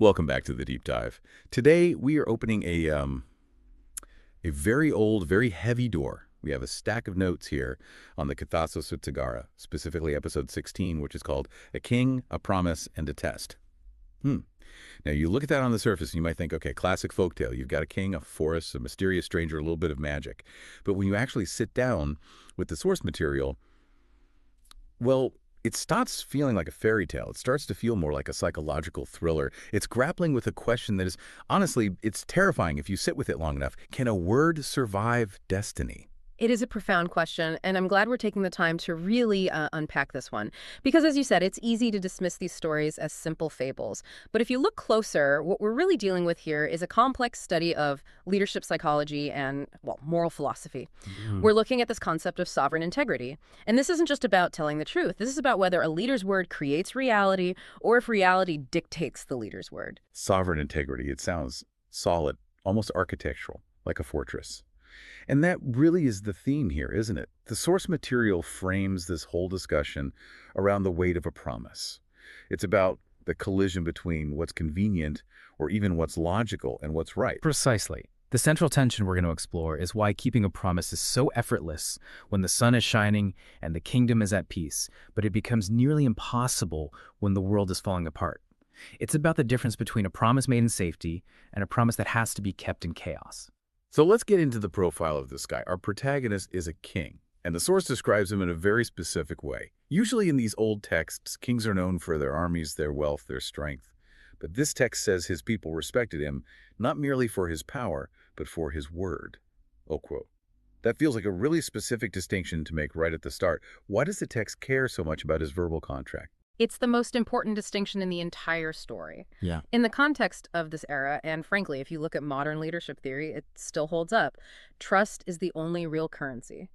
Welcome back to the deep dive. Today we are opening a very old, very heavy door. We have a stack of notes here on the Kathasaritsagara, specifically episode 16, which is called A King, a Promise, and a Test. Now you look at that on the surface and you might think, okay, classic folktale. You've got a king, a forest, a mysterious stranger, a little bit of magic. But when you actually sit down with the source material, well, it stops feeling like a fairy tale. It starts to feel more like a psychological thriller. It's grappling with a question that is, honestly, it's terrifying if you sit with it long enough. Can a word survive destiny? It is a profound question, and I'm glad we're taking the time to really unpack this one. Because as you said, it's easy to dismiss these stories as simple fables. But if you look closer, what we're really dealing with here is a complex study of leadership psychology and, well, moral philosophy. We're looking at this concept of sovereign integrity. And this isn't just about telling the truth. This is about whether a leader's word creates reality or if reality dictates the leader's word. Sovereign integrity, it sounds solid, almost architectural, like a fortress. And that really is the theme here, isn't it? The source material frames this whole discussion around the weight of a promise. It's about the collision between what's convenient or even what's logical and what's right. Precisely. The central tension we're going to explore is why keeping a promise is so effortless when the sun is shining and the kingdom is at peace, but it becomes nearly impossible when the world is falling apart. It's about the difference between a promise made in safety and a promise that has to be kept in chaos. So let's get into the profile of this guy. Our protagonist is a king, and the source describes him in a very specific way. Usually in these old texts, kings are known for their armies, their wealth, their strength. But this text says his people respected him not merely for his power, but for his word. Oh, quote. That feels like a really specific distinction to make right at the start. Why does the text care so much about his verbal contract? It's the most important distinction in the entire story. Yeah. In the context of this era, and frankly, if you look at modern leadership theory, it still holds up. Trust is the only real currency.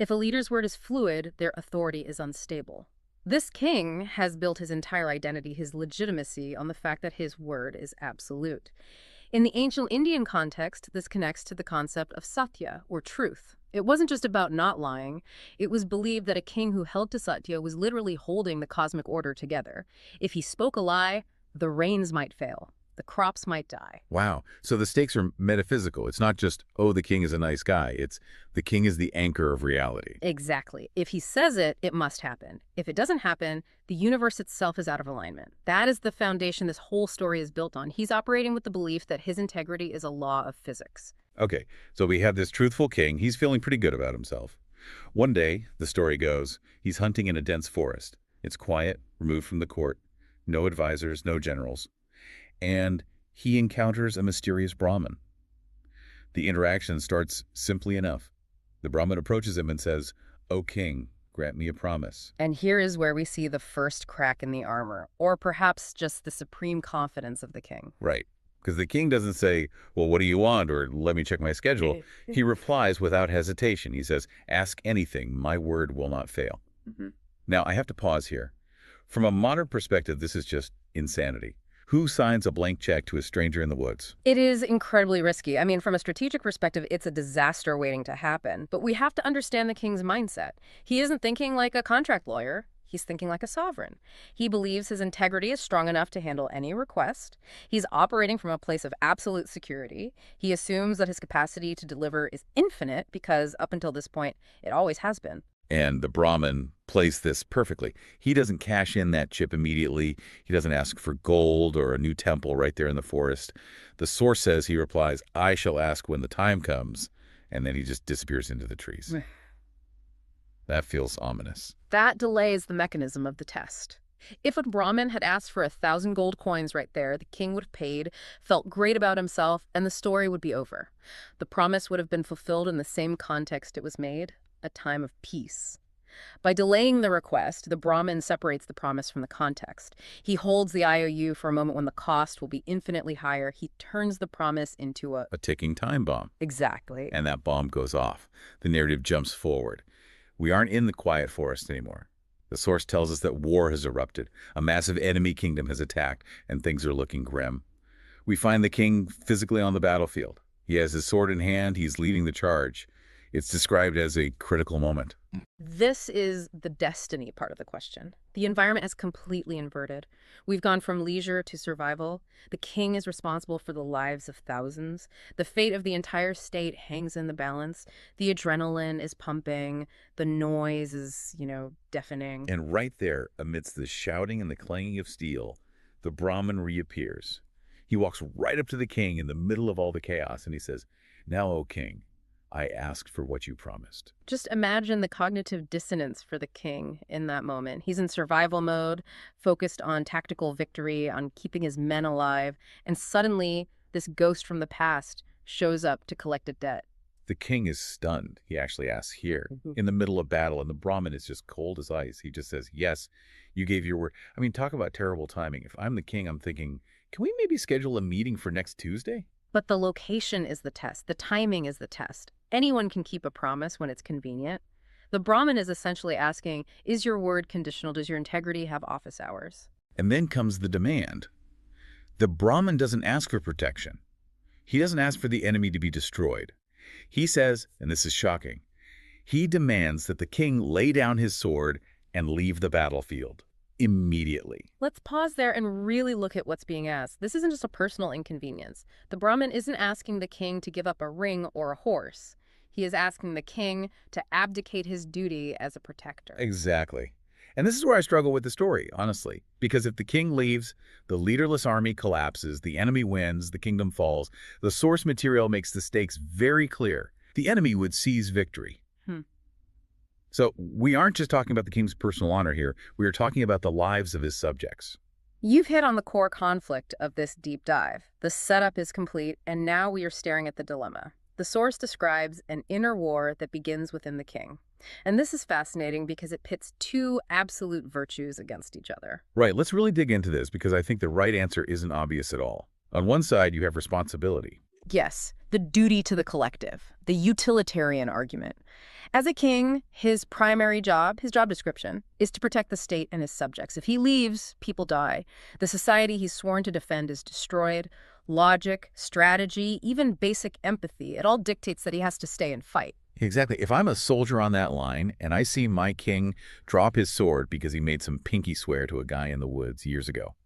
If a leader's word is fluid, their authority is unstable. This king has built his entire identity, his legitimacy, on the fact that his word is absolute. In the ancient Indian context, this connects to the concept of satya, or truth. It wasn't just about not lying. It was believed that a king who held to satya was literally holding the cosmic order together. If he spoke a lie, the rains might fail. The crops might die. Wow. So the stakes are metaphysical. It's not just, oh, the king is a nice guy. It's the king is the anchor of reality. Exactly. If he says it, it must happen. If it doesn't happen, the universe itself is out of alignment. That is the foundation this whole story is built on. He's operating with the belief that his integrity is a law of physics. Okay, so we have this truthful king. He's feeling pretty good about himself. One day, the story goes, he's hunting in a dense forest. It's quiet, removed from the court, no advisors, no generals. And he encounters a mysterious Brahmin. The interaction starts simply enough. The Brahmin approaches him and says, "O king, grant me a promise." And here is where we see the first crack in the armor, or perhaps just the supreme confidence of the king. Right. Because the king doesn't say, well, what do you want? Or let me check my schedule. He replies without hesitation. He says, ask anything. My word will not fail. Now, I have to pause here. From a modern perspective, this is just insanity. Who signs a blank check to a stranger in the woods? It is incredibly risky. I mean, from a strategic perspective, it's a disaster waiting to happen. But we have to understand the king's mindset. He isn't thinking like a contract lawyer. He's thinking like a sovereign. He believes his integrity is strong enough to handle any request. He's operating from a place of absolute security. He assumes that his capacity to deliver is infinite because up until this point, it always has been. And the Brahmin plays this perfectly. He doesn't cash in that chip immediately. He doesn't ask for gold or a new temple right there in the forest. The source says he replies, I shall ask when the time comes. And then he just disappears into the trees. That feels ominous. That delays the mechanism of the test. If a Brahmin had asked for 1,000 gold coins right there, the king would have paid, felt great about himself, and the story would be over. The promise would have been fulfilled in the same context it was made, a time of peace. By delaying the request, the Brahmin separates the promise from the context. He holds the IOU for a moment when the cost will be infinitely higher. He turns the promise into a ticking time bomb. Exactly. And that bomb goes off. The narrative jumps forward. We aren't in the quiet forest anymore. The source tells us that war has erupted. A massive enemy kingdom has attacked, and things are looking grim. We find the king physically on the battlefield. He has his sword in hand. He's leading the charge. It's described as a critical moment. This is the destiny part of the question. The environment has completely inverted. We've gone from leisure to survival. The king is responsible for the lives of thousands. The fate of the entire state hangs in the balance. The adrenaline is pumping. The noise is, deafening. And right there, amidst the shouting and the clanging of steel, the Brahmin reappears. He walks right up to the king in the middle of all the chaos, and he says, "Now, O king, I asked for what you promised." Just imagine the cognitive dissonance for the king in that moment. He's in survival mode, focused on tactical victory, on keeping his men alive, and suddenly this ghost from the past shows up to collect a debt. The king is stunned. He actually asks here, Mhm. in the middle of battle, and the Brahmin is just cold as ice. He just says, "Yes, you gave your word." I mean, talk about terrible timing. If I'm the king, I'm thinking, can we maybe schedule a meeting for next Tuesday? But the location is the test. The timing is the test. Anyone can keep a promise when it's convenient. The Brahmin is essentially asking, is your word conditional? Does your integrity have office hours? And then comes the demand. The Brahmin doesn't ask for protection. He doesn't ask for the enemy to be destroyed. He says, and this is shocking, he demands that the king lay down his sword and leave the battlefield immediately. Let's pause there and really look at what's being asked. This isn't just a personal inconvenience. The Brahmin isn't asking the king to give up a ring or a horse. He is asking the king to abdicate his duty as a protector. Exactly. And this is where I struggle with the story, honestly, because if the king leaves, the leaderless army collapses, the enemy wins, the kingdom falls. The source material makes the stakes very clear. The enemy would seize victory. Hmm. So we aren't just talking about the king's personal honor here. We are talking about the lives of his subjects. You've hit on the core conflict of this deep dive. The setup is complete, and now we are staring at the dilemma. The source describes an inner war that begins within the king. And this is fascinating because it pits two absolute virtues against each other. Right, let's really dig into this because I think the right answer isn't obvious at all. On one side, you have responsibility. Yes, the duty to the collective, the utilitarian argument. As a king, his primary job, his job description, is to protect the state and his subjects. If he leaves, people die. The society he's sworn to defend is destroyed. Logic, strategy, even basic empathy, it all dictates that he has to stay and fight. Exactly. If I'm a soldier on that line and I see my king drop his sword because he made some pinky swear to a guy in the woods years ago,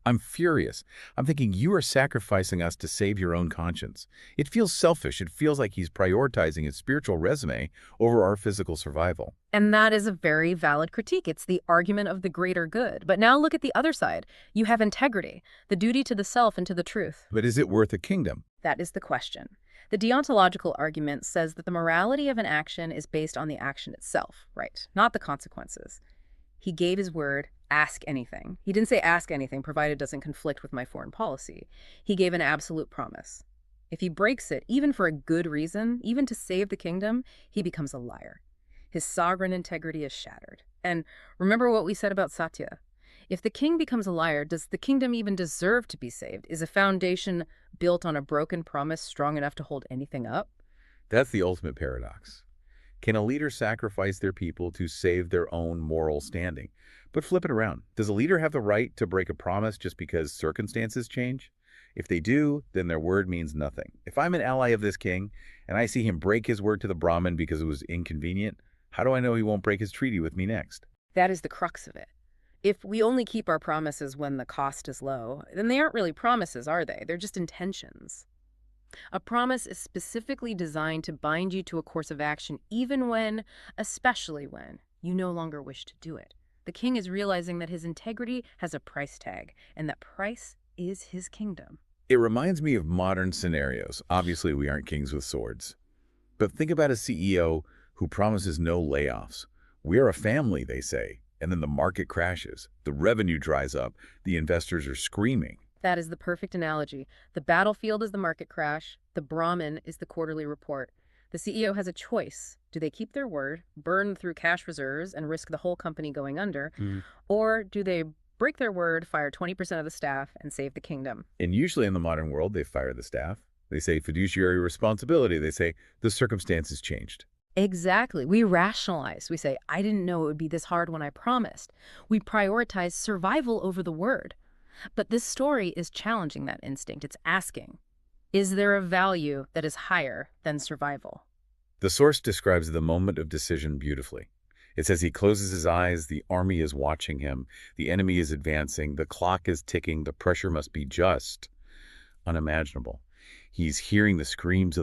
I'm furious. I'm thinking, you are sacrificing us to save your own conscience. It feels selfish. It feels like he's prioritizing his spiritual resume over our physical survival. And that is a very valid critique. It's the argument of the greater good. But now look at the other side. You have integrity, the duty to the self and to the truth. But is it worth a kingdom? That is the question. The deontological argument says that the morality of an action is based on the action itself, right? Not the consequences. He gave his word, ask anything. He didn't say ask anything, provided it doesn't conflict with my foreign policy. He gave an absolute promise. If he breaks it, even for a good reason, even to save the kingdom, he becomes a liar. His sovereign integrity is shattered. And remember what we said about Satya. If the king becomes a liar, does the kingdom even deserve to be saved? Is a foundation built on a broken promise strong enough to hold anything up? That's the ultimate paradox. Can a leader sacrifice their people to save their own moral standing? But flip it around. Does a leader have the right to break a promise just because circumstances change? If they do, then their word means nothing. If I'm an ally of this king and I see him break his word to the Brahmin because it was inconvenient, how do I know he won't break his treaty with me next? That is the crux of it. If we only keep our promises when the cost is low, then they aren't really promises, are they? They're just intentions. A promise is specifically designed to bind you to a course of action even when, especially when, you no longer wish to do it. The king is realizing that his integrity has a price tag, and that price is his kingdom. It reminds me of modern scenarios. Obviously, we aren't kings with swords. But think about a CEO who promises no layoffs. We are a family, they say. And then the market crashes, the revenue dries up, the investors are screaming. That is the perfect analogy. The battlefield is the market crash. The Brahmin is the quarterly report. The CEO has a choice. Do they keep their word, burn through cash reserves, and risk the whole company going under? Or do they break their word, fire 20% of the staff, and save the kingdom? And usually in the modern world, they fire the staff. They say fiduciary responsibility. They say the circumstances changed. Exactly. We rationalize. We say, I didn't know it would be this hard when I promised. We prioritize survival over the word. But this story is challenging that instinct. It's asking, is there a value that is higher than survival? The source describes the moment of decision beautifully. It says he closes his eyes, the army is watching him, the enemy is advancing, the clock is ticking, the pressure must be just unimaginable. He's hearing the screams of